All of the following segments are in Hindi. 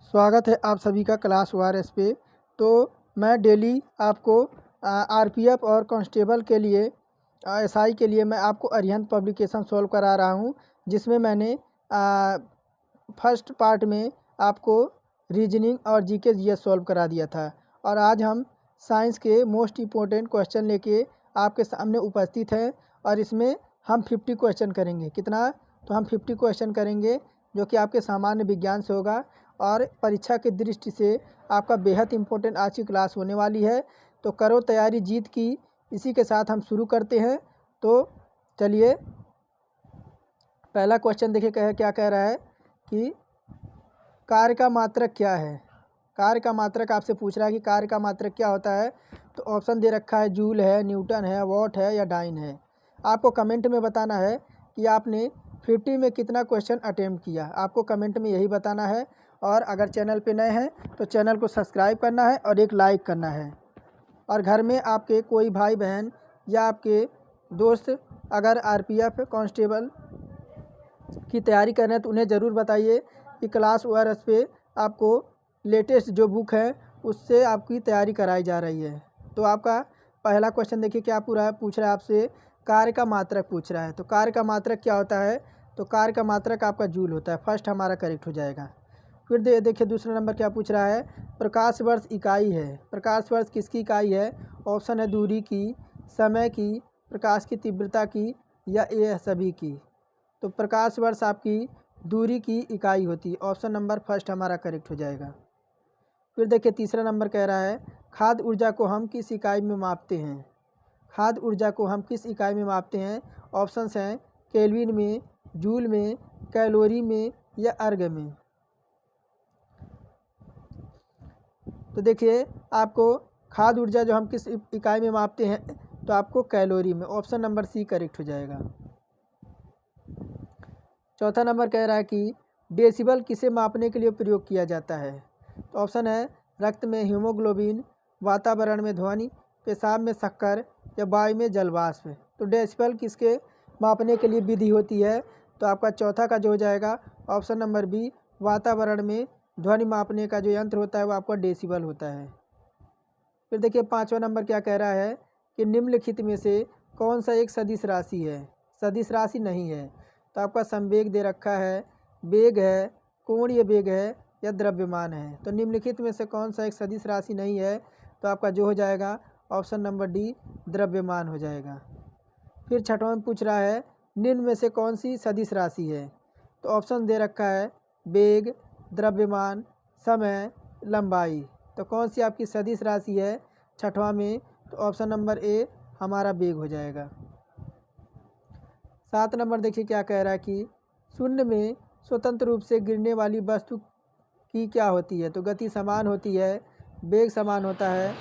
स्वागत है आप सभी का क्लास ORS पे। तो मैं डेली आपको आरपीएफ और कांस्टेबल के लिए एसआई के लिए मैं आपको अरिहंत पब्लिकेशन सॉल्व करा रहा हूँ, जिसमें मैंने फर्स्ट पार्ट में आपको रीजनिंग और जीके जीएस सॉल्व करा दिया था। और आज हम साइंस के मोस्ट इम्पोर्टेंट क्वेश्चन लेके आपके सामने उपस्थित हैं और इसमें हम 50 क्वेश्चन करेंगे। कितना? तो हम 50 क्वेश्चन करेंगे जो कि आपके सामान्य विज्ञान से होगा और परीक्षा की दृष्टि से आपका बेहद इम्पोर्टेंट आज की क्लास होने वाली है। तो करो तैयारी जीत की। इसी के साथ हम शुरू करते हैं। तो चलिए, पहला क्वेश्चन देखिए क्या कह रहा है कि कार्य का मात्रक क्या है। कार्य का मात्रक आपसे पूछ रहा है कि कार्य का मात्रक क्या होता है। तो ऑप्शन दे रखा है, जूल है, न्यूटन है, वॉट है या डाइन है। आपको कमेंट में बताना है कि आपने 50 में कितना क्वेश्चन अटेम्प्ट किया। आपको कमेंट में यही बताना है। और अगर चैनल पे नए हैं तो चैनल को सब्सक्राइब करना है और एक लाइक करना है। और घर में आपके कोई भाई बहन या आपके दोस्त अगर आरपीएफ कांस्टेबल की तैयारी कर रहे हैं तो उन्हें ज़रूर बताइए कि क्लास ORS पे आपको लेटेस्ट जो बुक है उससे आपकी तैयारी कराई जा रही है। तो आपका पहला क्वेश्चन देखिए क्या पूरा पूछ रहा है आपसे, कार्य का मात्रक पूछ रहा है। तो कार्य का मात्रक क्या होता है? तो कार्य का मात्रक आपका जूल होता है। फर्स्ट हमारा करेक्ट हो जाएगा। फिर देखिए दूसरा नंबर क्या पूछ रहा है, प्रकाश वर्ष इकाई है। प्रकाश वर्ष किसकी इकाई है? ऑप्शन है दूरी की, समय की, प्रकाश की तीव्रता की या ये सभी की। तो प्रकाश वर्ष आपकी दूरी की इकाई होती है। ऑप्शन नंबर फर्स्ट हमारा करेक्ट हो जाएगा। फिर देखिए तीसरा नंबर कह रहा है, खाद्य ऊर्जा को हम किस इकाई में मापते हैं। खाद्य ऊर्जा को हम किस इकाई में मापते हैं? ऑप्शंस हैं केल्विन में, जूल में, कैलोरी में या अर्ग में। तो देखिए आपको खाद्य ऊर्जा जो हम किस इकाई में मापते हैं तो आपको कैलोरी में। ऑप्शन नंबर सी करेक्ट हो जाएगा। चौथा नंबर कह रहा है कि डेसिबल किसे मापने के लिए प्रयोग किया जाता है। तो ऑप्शन है रक्त में हीमोग्लोबिन, वातावरण में ध्वनि, पेशाब में शक्कर या वायु में जलवाष्प। तो डेसिबल किसके मापने के लिए विधि होती है? तो आपका चौथा का जो हो जाएगा ऑप्शन नंबर बी, वातावरण में ध्वनि मापने का जो यंत्र होता है वो आपका डेसिबल होता है। फिर देखिए पाँचवा नंबर क्या कह रहा है कि निम्नलिखित में से कौन सा एक सदिश राशि है। सदिश राशि नहीं है। तो आपका संवेग दे रखा है, वेग है, कोणीय वेग है या द्रव्यमान है। तो निम्नलिखित में से कौन सा एक सदिश राशि नहीं है? तो आपका जो हो जाएगा ऑप्शन नंबर डी, द्रव्यमान हो जाएगा। फिर छठवां में पूछ रहा है निम्न में से कौन सी सदिश राशि है। तो ऑप्शन दे रखा है वेग, द्रव्यमान, समय, लंबाई। तो कौन सी आपकी सदिश राशि है छठवां में? तो ऑप्शन नंबर ए हमारा वेग हो जाएगा। 7 नंबर देखिए क्या कह रहा है कि शून्य में स्वतंत्र रूप से गिरने वाली वस्तु की क्या होती है। तो गति समान होती है, वेग समान होता है,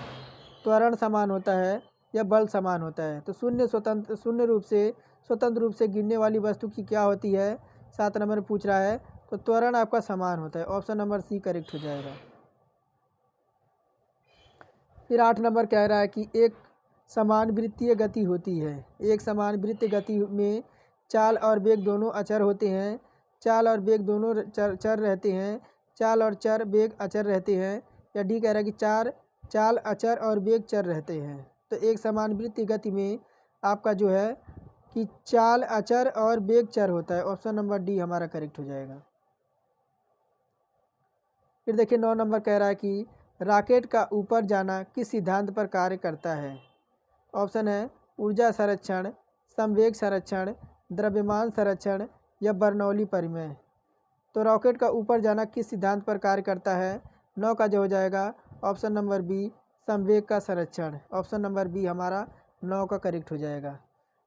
त्वरण समान होता है या बल समान होता है। तो शून्य रूप से स्वतंत्र रूप से गिरने वाली वस्तु की क्या होती है 7 नंबर पूछ रहा है। तो त्वरण आपका समान होता है। ऑप्शन नंबर सी करेक्ट हो जाएगा। फिर 8 नंबर कह रहा है कि एक समान वृत्तीय गति होती है। एक समान वृत्तीय गति में चाल और वेग दोनों अचर होते हैं। चाल और वेग दोनों चर रहते हैं। चाल और चर वेग अचर रहते हैं। या डी कह रहा है कि चाल अचर और वेग चर रहते हैं। तो एक समान वृत्तीय गति में आपका जो है कि चाल अचर और वेग चर होता है। ऑप्शन नंबर डी हमारा करेक्ट हो जाएगा। फिर देखिए 9 नंबर कह रहा है कि रॉकेट का ऊपर जाना किस सिद्धांत पर कार्य करता है। ऑप्शन है ऊर्जा संरक्षण, संवेग संरक्षण, द्रव्यमान संरक्षण या बर्नौली परिमेय। तो रॉकेट का ऊपर जाना किस सिद्धांत पर कार्य करता है? 9 का जो हो जाएगा ऑप्शन नंबर बी, संवेग का संरक्षण। ऑप्शन नंबर बी हमारा 9 का करेक्ट हो जाएगा।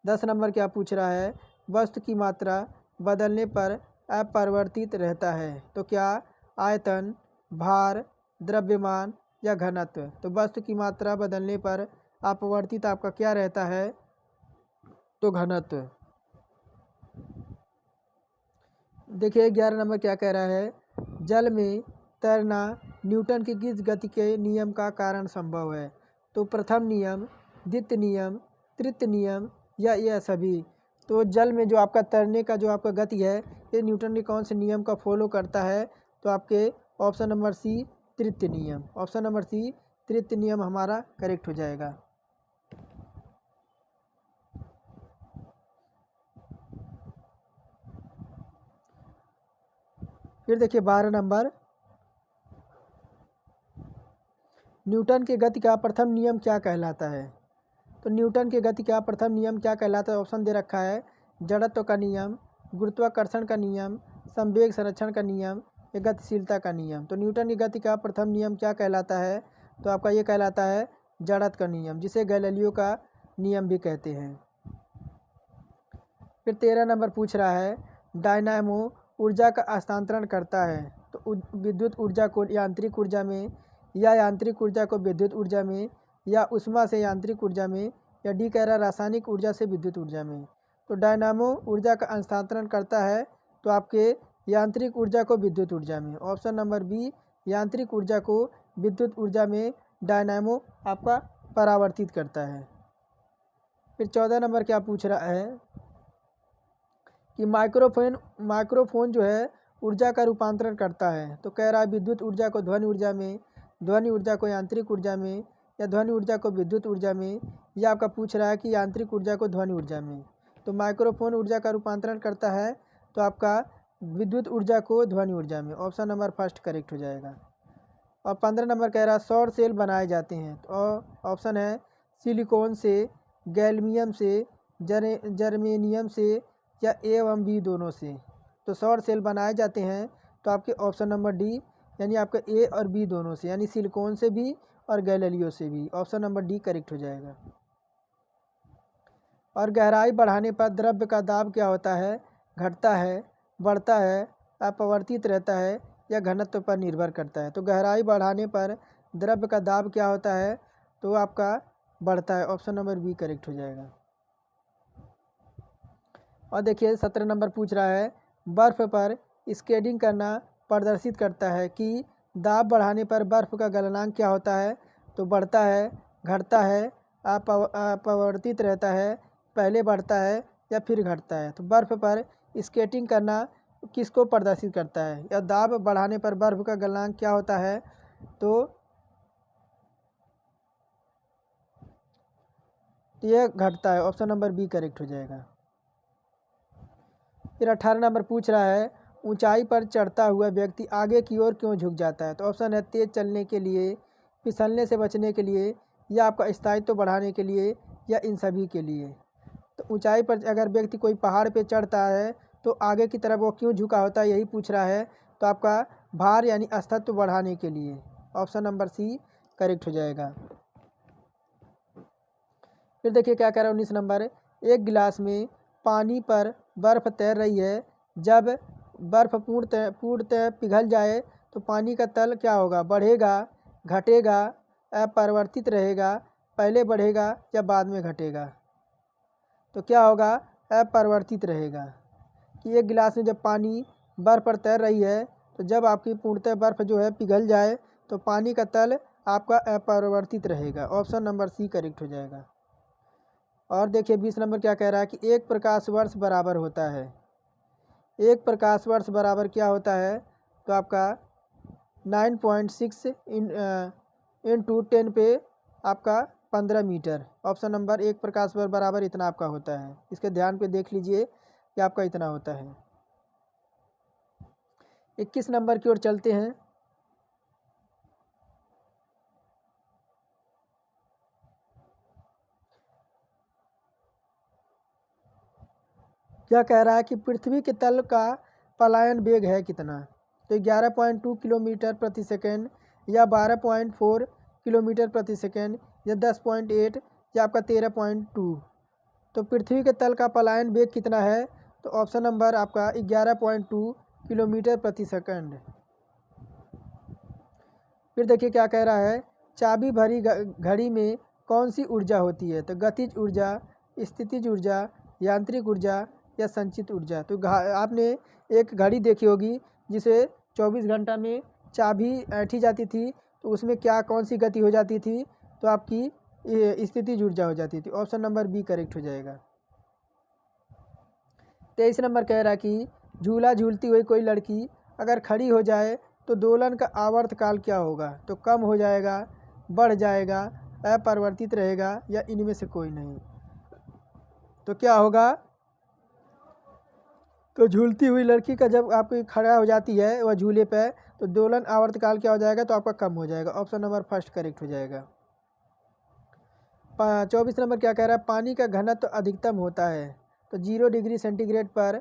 10 नंबर क्या पूछ रहा है, वस्तु की मात्रा बदलने पर अपरिवर्तित रहता है। तो क्या आयतन, भार, द्रव्यमान या घनत्व। तो वस्तु की मात्रा बदलने पर अपरिवर्तित आपका क्या रहता है? तो घनत्व। देखिए 11 नंबर क्या कह रहा है, जल में तैरना न्यूटन की किस गति के नियम का कारण संभव है। तो प्रथम नियम, द्वितीय नियम, तृतीय नियम या यह सभी। तो जल में जो आपका तैरने का जो आपका गति है ये न्यूटन के कौन से नियम का फॉलो करता है? तो आपके ऑप्शन नंबर सी तृतीय नियम। ऑप्शन नंबर सी तृतीय नियम हमारा करेक्ट हो जाएगा। फिर देखिए 12 नंबर, न्यूटन के गति का प्रथम नियम क्या कहलाता है? तो न्यूटन के गति का प्रथम नियम क्या कहलाता है? ऑप्शन दे रखा है जड़त्व का नियम, गुरुत्वाकर्षण का नियम, संवेग संरक्षण का नियम या गतिशीलता का नियम। तो न्यूटन की गति का प्रथम नियम क्या कहलाता है? तो आपका ये कहलाता है जड़त्व का नियम, जिसे गैलीलियो का नियम भी कहते हैं। फिर 13 नंबर पूछ रहा है डायनामो ऊर्जा का हस्तांतरण करता है। तो विद्युत ऊर्जा को यांत्रिक ऊर्जा में, या यांत्रिक ऊर्जा को विद्युत ऊर्जा में, या ऊष्मा से यांत्रिक ऊर्जा में, या डी कह रहा रासायनिक ऊर्जा से विद्युत ऊर्जा में। तो डायनामो ऊर्जा का हस्तांतरण करता है तो आपके यांत्रिक ऊर्जा को विद्युत ऊर्जा में। ऑप्शन नंबर बी यांत्रिक ऊर्जा को विद्युत ऊर्जा में डायनामो आपका परावर्तित करता है। फिर 14 नंबर क्या पूछ रहा है कि माइक्रोफोन जो है ऊर्जा का रूपांतरण करता है। तो कह रहा है विद्युत ऊर्जा को ध्वनि ऊर्जा में, ध्वनि ऊर्जा को यांत्रिक ऊर्जा में, या ध्वनि ऊर्जा को विद्युत ऊर्जा में, या आपका पूछ रहा है कि यांत्रिक ऊर्जा को ध्वनि ऊर्जा में। तो माइक्रोफोन ऊर्जा का रूपांतरण करता है तो आपका विद्युत ऊर्जा को ध्वनि ऊर्जा में। ऑप्शन नंबर फर्स्ट करेक्ट हो जाएगा। और 15 नंबर कह रहा है सौर सेल बनाए जाते हैं। तो ऑप्शन है सिलिकॉन से, गैल्मियम से, जर्मेनियम से, या ए एवं बी दोनों से। तो सौर सेल बनाए जाते हैं तो आपके ऑप्शन नंबर डी यानी आपका ए और बी दोनों से, यानी सिलिकॉन से भी और गैलीलियो से भी। ऑप्शन नंबर डी करेक्ट हो जाएगा। और गहराई बढ़ाने पर द्रव्य का दाब क्या होता है? घटता है, बढ़ता है, अपवर्तित रहता है, या घनत्व पर निर्भर करता है। तो गहराई बढ़ाने पर द्रव्य का दाब क्या होता है? तो आपका बढ़ता है। ऑप्शन नंबर बी करेक्ट हो जाएगा। और देखिए 17 नंबर पूछ रहा है बर्फ़ पर स्केटिंग करना प्रदर्शित करता है कि दाब बढ़ाने पर बर्फ़ का गलनांक क्या होता है? तो बढ़ता है, घटता है, अपवर्तित रहता है, पहले बढ़ता है या फिर घटता है। तो बर्फ़ पर स्केटिंग करना किसको प्रदर्शित करता है? या दाब बढ़ाने पर बर्फ़ का गलनांक क्या होता है? तो यह घटता है। ऑप्शन नंबर बी करेक्ट हो जाएगा। फिर 18 नंबर पूछ रहा है ऊंचाई पर चढ़ता हुआ व्यक्ति आगे की ओर क्यों झुक जाता है? तो ऑप्शन है तेज़ चलने के लिए, फिसलने से बचने के लिए, या आपका स्थायित्व बढ़ाने के लिए, या इन सभी के लिए। तो ऊंचाई पर अगर व्यक्ति कोई पहाड़ पे चढ़ता है तो आगे की तरफ वो क्यों झुका होता है, यही पूछ रहा है। तो आपका भार यानी अस्तित्व बढ़ाने के लिए। ऑप्शन नंबर सी करेक्ट हो जाएगा। फिर देखिए क्या कह रहा है 19 नंबर, एक गिलास में पानी पर बर्फ़ तैर रही है। जब बर्फ़ पूर्णतः पिघल जाए तो पानी का तल क्या होगा? बढ़ेगा, घटेगा, अपरिवर्तित रहेगा, पहले बढ़ेगा या बाद में घटेगा? तो क्या होगा? अपरिवर्तित रहेगा। कि एक गिलास में जब पानी बर्फ़ पर तैर रही है तो जब आपकी पूर्णतः बर्फ़ जो है पिघल जाए तो पानी का तल आपका अपरिवर्तित रहेगा। ऑप्शन नंबर सी करेक्ट हो जाएगा। और देखिए 20 नंबर क्या कह रहा है कि एक प्रकाश वर्ष बराबर होता है। एक प्रकाश वर्ष बराबर क्या होता है? तो आपका 9.6 इंटू 10 पे आपका 15 मीटर। ऑप्शन नंबर एक प्रकाश वर्ष बराबर इतना आपका होता है। इसके ध्यान पे देख लीजिए कि आपका इतना होता है। 21 नंबर की ओर चलते हैं। क्या कह रहा है कि पृथ्वी के तल का पलायन वेग है कितना? तो 11.2 किलोमीटर प्रति सेकंड, या 12.4 किलोमीटर प्रति सेकंड, या 10.8, या आपका 13.2। तो पृथ्वी के तल का पलायन वेग कितना है? तो ऑप्शन नंबर आपका 11.2 किलोमीटर प्रति सेकंड। फिर देखिए क्या कह रहा है चाबी भरी घड़ी में कौन सी ऊर्जा होती है? तो गतिज ऊर्जा, स्थितिज ऊर्जा, यांत्रिक ऊर्जा, या संचित ऊर्जा। तो आपने एक घड़ी देखी होगी जिसे 24 घंटा में चाबी ऐंठी जाती थी तो उसमें क्या कौन सी गति हो जाती थी? तो आपकी स्थितिज ऊर्जा हो जाती थी। ऑप्शन नंबर बी करेक्ट हो जाएगा। 23 नंबर कह रहा कि झूला झूलती हुई कोई लड़की अगर खड़ी हो जाए तो दोलन का आवर्तकाल क्या होगा? तो कम हो जाएगा, बढ़ जाएगा, अपरिवर्तित रहेगा या इनमें से कोई नहीं। तो क्या होगा? तो झूलती हुई लड़की का जब आपकी खड़ा हो जाती है वह झूले पे, तो दोलन आवर्तकाल क्या हो जाएगा? तो आपका कम हो जाएगा। ऑप्शन नंबर फर्स्ट करेक्ट हो जाएगा। 24 नंबर क्या कह रहा है? पानी का घनत्व तो अधिकतम होता है तो 0 डिग्री सेंटीग्रेड पर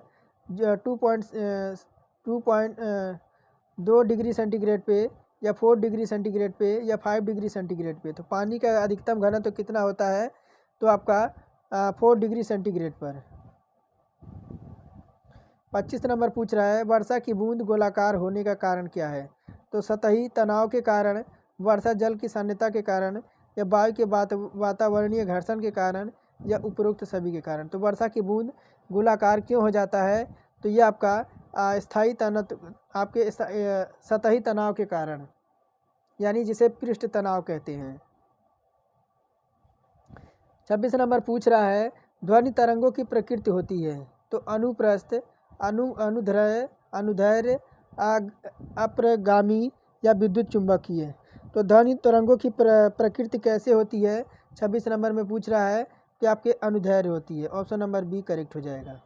2 डिग्री सेंटीग्रेड पे या 4 डिग्री सेंटीग्रेड पे या 5 डिग्री सेंटीग्रेड पे। तो पानी का अधिकतम घनत्व तो कितना होता है? तो आपका 4 डिग्री सेंटीग्रेड पर। 25 नंबर पूछ रहा है वर्षा की बूंद गोलाकार होने का कारण क्या है? तो सतही तनाव के कारण, वर्षा जल की सान्यता के कारण, या वायु के वातावरणीय घर्षण के कारण, या उपरोक्त सभी के कारण। तो वर्षा की बूंद गोलाकार क्यों हो जाता है? तो ये आपका स्थायी तनाव, आपके सतही तनाव के कारण, यानी जिसे पृष्ठ तनाव कहते हैं। 26 नंबर पूछ रहा है ध्वनि तरंगों की प्रकृति होती है तो अनुप्रस्थ, अनुदैर्ध्य, अनुदैर्ध्य, अप्रगामी या विद्युत चुंबकीय। तो ध्वनि तरंगों की प्रकृति कैसे होती है? 26 नंबर में पूछ रहा है कि आपके अनुदैर्ध्य होती है। ऑप्शन नंबर बी करेक्ट हो जाएगा।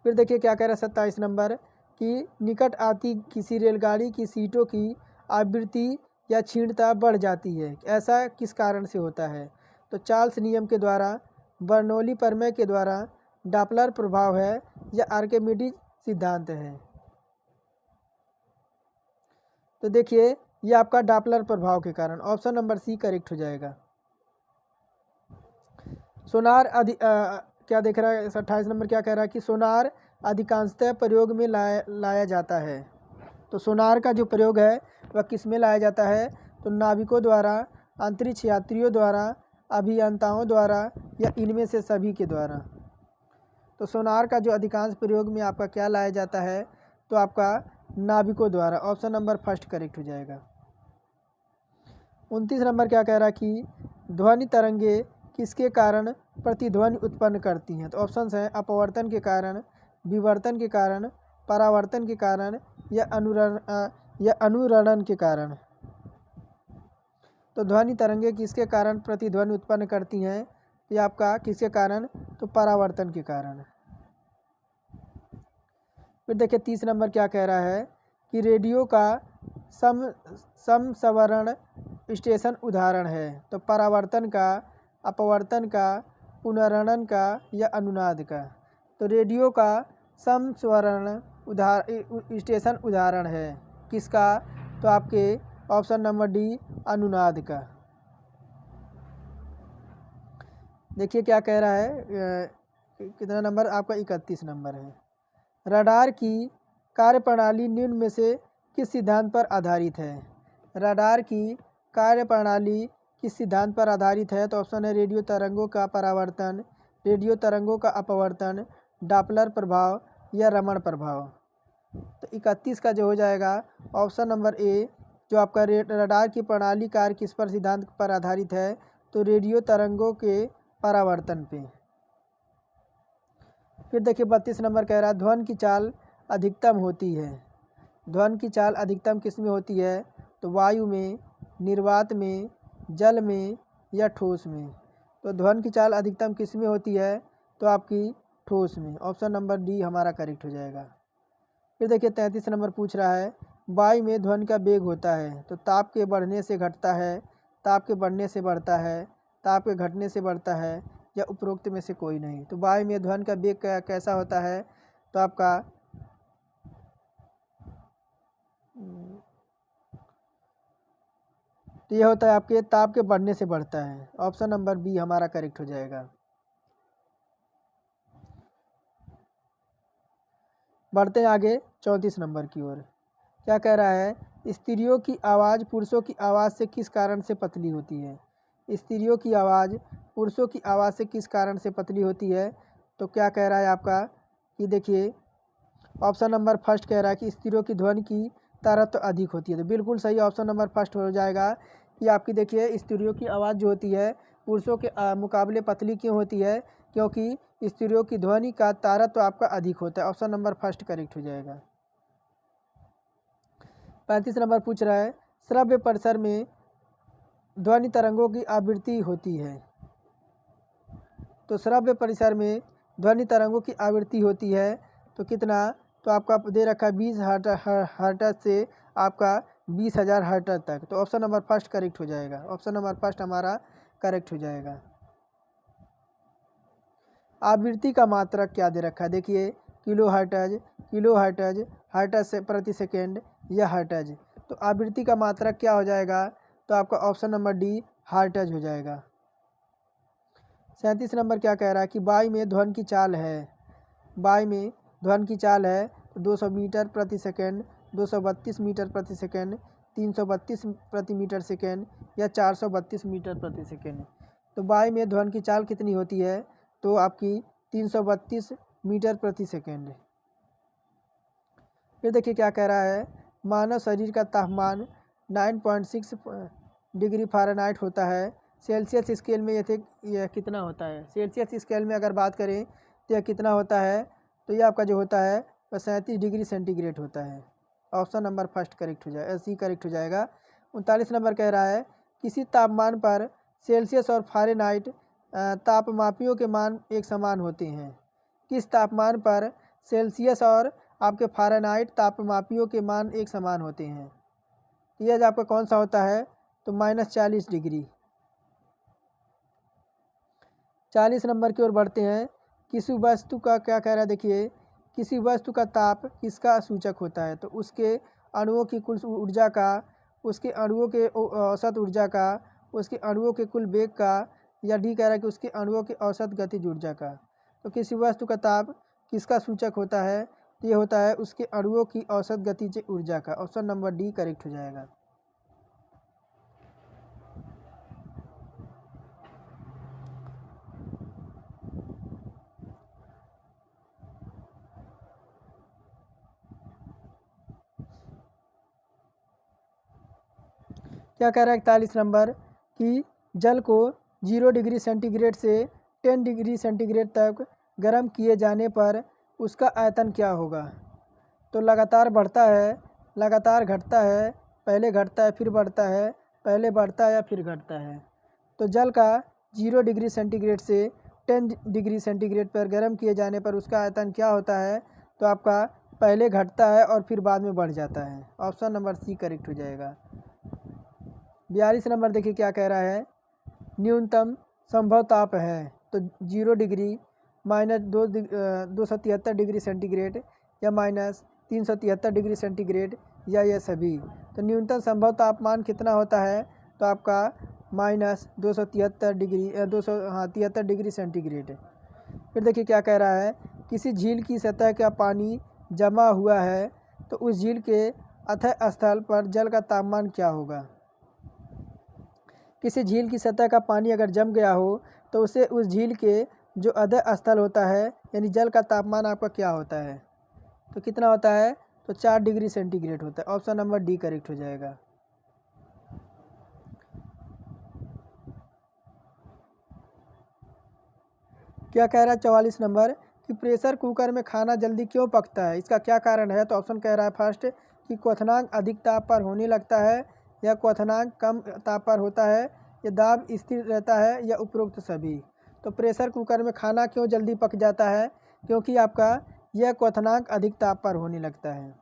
फिर देखिए क्या कह रहा है 27 नंबर कि निकट आती किसी रेलगाड़ी की सीटों की आवृत्ति या क्षीणता बढ़ जाती है, ऐसा किस कारण से होता है? तो चार्ल्स नियम के द्वारा, बर्नौली प्रमेय के द्वारा, डॉपलर प्रभाव है, या आर्किमिडीज सिद्धांत है। तो देखिए ये आपका डॉपलर प्रभाव के कारण। ऑप्शन नंबर सी करेक्ट हो जाएगा। सोनार क्या देख रहा है 28 नंबर क्या कह रहा है कि सोनार अधिकांशतः प्रयोग में लाया जाता है। तो सोनार का जो प्रयोग है वह किस में लाया जाता है? तो नाविकों द्वारा, अंतरिक्ष यात्रियों द्वारा, अभियंताओं द्वारा, या इनमें से सभी के द्वारा। तो सोनार का जो अधिकांश प्रयोग में आपका क्या लाया जाता है? तो आपका नाविकों द्वारा। ऑप्शन नंबर फर्स्ट करेक्ट हो जाएगा। 29 नंबर क्या कह रहा है कि ध्वनि तरंगे किसके कारण प्रतिध्वनि उत्पन्न करती हैं? तो ऑप्शंस हैं अपवर्तन के कारण, विवर्तन के कारण, परावर्तन के कारण, या अनुरणन के कारण। तो ध्वनि तरंगे किसके कारण प्रतिध्वनि उत्पन्न करती हैं? ये आपका किसके कारण? तो परावर्तन के कारण। फिर देखिए 30 नंबर क्या कह रहा है कि रेडियो का समस्वरण स्टेशन उदाहरण है। तो परावर्तन का, अपवर्तन का, पुनरणन का, या अनुनाद का। तो रेडियो का समस्वरण स्टेशन उदाहरण है किसका? तो आपके ऑप्शन नंबर डी अनुनाद का। देखिए क्या कह रहा है कितना नंबर आपका 31 नंबर है। रडार की कार्यप्रणाली निम्न में से किस सिद्धांत पर आधारित है? रडार की कार्यप्रणाली किस सिद्धांत पर आधारित है? तो ऑप्शन है रेडियो तरंगों का परावर्तन, रेडियो तरंगों का अपवर्तन, डॉपलर प्रभाव, या रमण प्रभाव। तो 31 का जो हो जाएगा ऑप्शन नंबर ए, जो आपका रडार की प्रणाली कार्य किस पर सिद्धांत पर आधारित है? तो रेडियो तरंगों के परावर्तन पे। फिर देखिए 32 नंबर कह रहा है ध्वनि की चाल अधिकतम होती है। ध्वनि की चाल अधिकतम किस में होती है? तो वायु में, निर्वात में, जल में, या ठोस में। तो ध्वनि की चाल अधिकतम किस में होती है? तो आपकी ठोस में। ऑप्शन नंबर डी हमारा करेक्ट हो जाएगा। फिर देखिए 33 नंबर पूछ रहा है वायु में ध्वनि का वेग होता है तो ताप के बढ़ने से घटता है, ताप के बढ़ने से बढ़ता है, ताप के घटने से बढ़ता है, या उपरोक्त में से कोई नहीं। तो वायु में ध्वनि का वेग कैसा होता है? तो आपका तो यह होता है आपके ताप के बढ़ने से बढ़ता है। ऑप्शन नंबर बी हमारा करेक्ट हो जाएगा। बढ़ते हैं आगे 34 नंबर की ओर। क्या कह रहा है स्त्रियों की आवाज़ पुरुषों की आवाज़ से किस कारण से पतली होती है? स्त्रियों की आवाज़ पुरुषों की आवाज़ से किस कारण से पतली होती है? तो क्या कह रहा है आपका कि देखिए ऑप्शन नंबर फर्स्ट कह रहा है कि स्त्रियों की ध्वनि की तारतम्य अधिक होती है। तो बिल्कुल सही ऑप्शन नंबर फर्स्ट हो जाएगा कि आपकी देखिए स्त्रियों की आवाज़ जो होती है पुरुषों के मुकाबले पतली क्यों होती है? क्योंकि स्त्रियों की ध्वनि का तारतम्य आपका अधिक होता है। ऑप्शन नंबर फर्स्ट करेक्ट हो जाएगा। 35 नंबर पूछ रहा है श्रव्य परिसर में ध्वनि तरंगों की आवृत्ति होती है। तो श्रव्य परिसर में ध्वनि तरंगों की आवृत्ति होती है तो कितना, तो आपका दे रखा है 20 हर्ट्ज से आपका 20,000 हर्ट्ज तक। तो ऑप्शन नंबर फर्स्ट करेक्ट हो जाएगा, ऑप्शन नंबर फर्स्ट हमारा करेक्ट हो जाएगा। आवृत्ति का मात्रक क्या दे रखा है, देखिए किलो हर्ट्ज, हर्ट्ज से प्रति सेकेंड या हर्ट्ज। तो आवृत्ति का मात्रक क्या हो जाएगा, तो आपका ऑप्शन नंबर डी हर्ट्ज हो जाएगा। 37 नंबर क्या कह रहा है कि वायु में ध्वनि की चाल है, वायु में ध्वनि की चाल है तो 200 मीटर प्रति सेकेंड, 232 मीटर प्रति सेकेंड, 332 प्रति मीटर सेकेंड या 432 मीटर प्रति सेकेंड। तो वायु में ध्वनि की चाल कितनी होती है, तो आपकी 332 मीटर प्रति सेकेंड। फिर देखिए क्या कह रहा है, मानव शरीर का तापमान 9.6 डिग्री फ़ारेनहाइट होता है, सेल्सियस स्केल में यह कितना होता है। सेल्सियस स्केल में अगर बात करें तो यह कितना होता है, तो यह आपका जो होता है वह 37 डिग्री सेंटीग्रेड होता है। ऑप्शन नंबर फर्स्ट करेक्ट हो जाएगा, सी करेक्ट हो जाएगा। 39 नंबर कह रहा है किसी तापमान पर सेल्सियस और फ़ारेनहाइट तापमापियों के मान एक समान होते हैं। किस तापमान पर सेल्सियस और आपके फ़ारेनहाइट तापमापियों के मान एक समान होते हैं, यह आपका कौन सा होता है, तो -40 डिग्री। 40 नंबर की ओर बढ़ते हैं। किसी वस्तु का क्या कह रहा है, देखिए किसी वस्तु का ताप किसका सूचक होता है, तो उसके अणुओं की कुल ऊर्जा का, उसके अणुओं के औसत ऊर्जा का, उसके अणुओं के कुल वेग का, या डी कह रहा है कि उसके अणुओं की औसत गतिज ऊर्जा का। तो किसी वस्तु का ताप किसका सूचक होता है, तो ये होता है उसके अणुओं की औसत गतिज ऊर्जा का। ऑप्शन नंबर डी करेक्ट हो जाएगा। क्या कह रहा है 41 नंबर कि जल को 0 डिग्री सेंटीग्रेड से 10 डिग्री सेंटीग्रेड तक गर्म किए जाने पर उसका आयतन क्या होगा। तो लगातार बढ़ता है, लगातार घटता है, पहले घटता है फिर बढ़ता है, पहले बढ़ता है या फिर घटता है। तो जल का 0 डिग्री सेंटीग्रेड से 10 डिग्री सेंटीग्रेड पर गर्म किए जाने पर उसका आयतन क्या होता है, तो आपका पहले घटता है और फिर बाद में बढ़ जाता है। ऑप्शन नंबर सी करेक्ट हो जाएगा। 42 नंबर देखिए क्या कह रहा है, न्यूनतम संभव ताप है तो 0 डिग्री -273 डिग्री सेंटीग्रेड या -373 डिग्री सेंटीग्रेड या ये सभी। तो न्यूनतम संभव तापमान कितना होता है, तो आपका -273 डिग्री 273 डिग्री सेंटीग्रेड। फिर देखिए क्या कह रहा है, किसी झील की सतह का पानी जमा हुआ है तो उस झील के अथाह स्थल पर जल का तापमान क्या होगा। किसी झील की सतह का पानी अगर जम गया हो तो उसे उस झील के जो अधः स्थल होता है यानी जल का तापमान आपका क्या होता है, तो कितना होता है, तो 4 डिग्री सेंटीग्रेड होता है। ऑप्शन नंबर डी करेक्ट हो जाएगा। क्या कह रहा है 44 नंबर कि प्रेशर कुकर में खाना जल्दी क्यों पकता है, इसका क्या कारण है। तो ऑप्शन कह रहा है फर्स्ट कि क्वथनांक अधिक ताप पर होने लगता है, या क्वथनांक कम ताप पर होता है, या दाब स्थिर रहता है, या उपरोक्त सभी। तो प्रेशर कुकर में खाना क्यों जल्दी पक जाता है, क्योंकि आपका यह क्वथनांक अधिक ताप पर होने लगता है,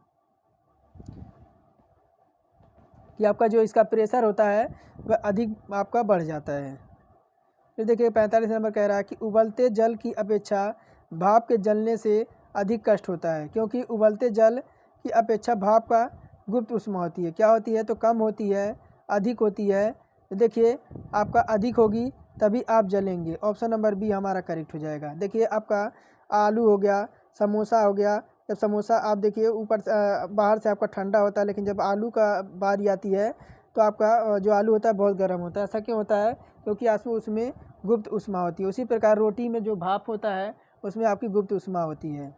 कि आपका जो इसका प्रेशर होता है वह अधिक आपका बढ़ जाता है। फिर देखिए 45 नंबर कह रहा है कि उबलते जल की अपेक्षा भाप के जलने से अधिक कष्ट होता है, क्योंकि उबलते जल की अपेक्षा भाप का गुप्त ऊष्मा होती है, क्या होती है, तो कम होती है, अधिक होती है। तो देखिए आपका अधिक होगी तभी आप जलेंगे। ऑप्शन नंबर बी हमारा करेक्ट हो जाएगा। देखिए आपका आलू हो गया, समोसा हो गया, जब समोसा आप देखिए ऊपर बाहर से आपका ठंडा होता है, लेकिन जब आलू का बारी आती है तो आपका जो आलू होता है बहुत गर्म होता है। ऐसा क्यों होता है, क्योंकि उसमें गुप्त ऊष्मा होती है। उसी प्रकार रोटी में जो भाप होता है उसमें आपकी गुप्त ऊष्मा होती है।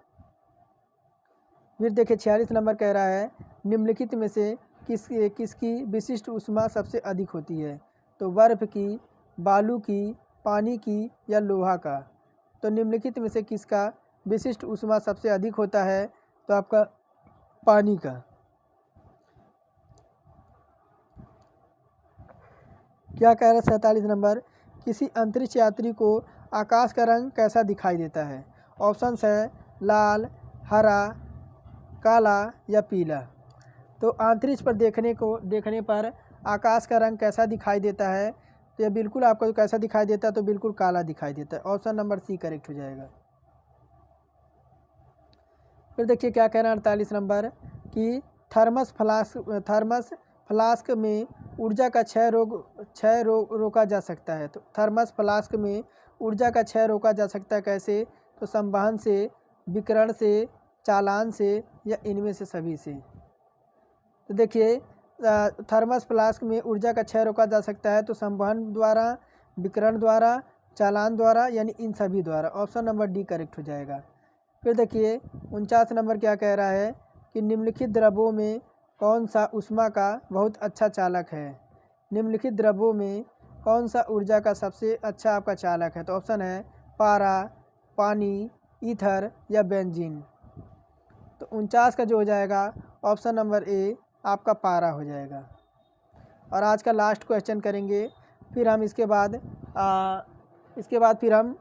फिर देखिए 46 नंबर कह रहा है, निम्नलिखित में से किसकी विशिष्ट ऊष्मा सबसे अधिक होती है। तो बर्फ़ की, बालू की, पानी की या लोहा का। तो निम्नलिखित में से किसका विशिष्ट ऊष्मा सबसे अधिक होता है, तो आपका पानी का। क्या कह रहा है 47 नंबर, किसी अंतरिक्ष यात्री को आकाश का रंग कैसा दिखाई देता है? ऑप्शंस है लाल, हरा, काला या पीला। तो अंतरिक्ष पर देखने पर आकाश का रंग कैसा दिखाई देता है? तो यह बिल्कुल आपको कैसा दिखाई देता है? तो बिल्कुल काला दिखाई देता है। ऑप्शन नंबर सी करेक्ट हो जाएगा। फिर देखिए क्या कह रहा है 48 नंबर कि थर्मस फ्लास्क में ऊर्जा का क्षय रोका जा सकता है। तो थर्मस फ्लास्क में ऊर्जा का क्षय रोका जा सकता है कैसे? तो संवहन से, विकिरण से, चालन से या इनमें से सभी से। तो देखिए थर्मस फ्लास्क में ऊर्जा का क्षय रोका जा सकता है तो संवहन द्वारा, विकिरण द्वारा, चालन द्वारा, यानी इन सभी द्वारा। ऑप्शन नंबर डी करेक्ट हो जाएगा। फिर देखिए 49 नंबर क्या कह रहा है कि निम्नलिखित द्रव्यों में कौन सा ऊष्मा का बहुत अच्छा चालक है? निम्नलिखित द्रव्यों में कौन सा ऊर्जा का सबसे अच्छा आपका चालक है? तो ऑप्शन है पारा, पानी, ईथर या बेंजीन। तो 49 का जो हो जाएगा ऑप्शन नंबर ए आपका पारा हो जाएगा। और आज का लास्ट क्वेश्चन करेंगे, फिर हम इसके बाद फिर हम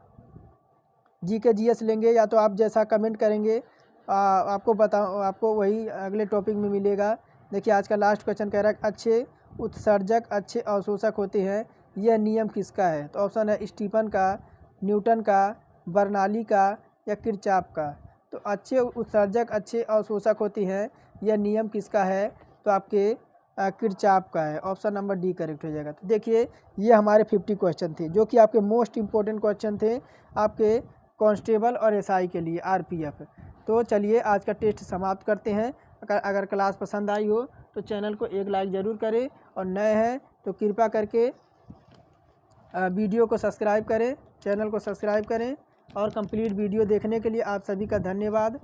जीके जीएस लेंगे, या तो आप जैसा कमेंट करेंगे आपको वही अगले टॉपिक में मिलेगा। देखिए आज का लास्ट क्वेश्चन कह रहा है अच्छे उत्सर्जक अच्छे अवशोषक होते हैं, यह नियम किसका है? तो ऑप्शन है स्टीफन का, न्यूटन का, बर्नौली का या किरचॉफ का। तो अच्छे उत्सर्जक अच्छे अवशोषक होती हैं, यह नियम किसका है? तो आपके किरचॉफ का है। ऑप्शन नंबर डी करेक्ट हो जाएगा। तो देखिए ये हमारे 50 क्वेश्चन थे जो कि आपके मोस्ट इम्पोर्टेंट क्वेश्चन थे आपके कांस्टेबल और एसआई के लिए, आरपीएफ। तो चलिए आज का टेस्ट समाप्त करते हैं। अगर क्लास पसंद आई हो तो चैनल को एक लाइक ज़रूर करें, और नए हैं तो कृपया करके वीडियो को सब्सक्राइब करें, चैनल को सब्सक्राइब करें। और कंप्लीट वीडियो देखने के लिए आप सभी का धन्यवाद।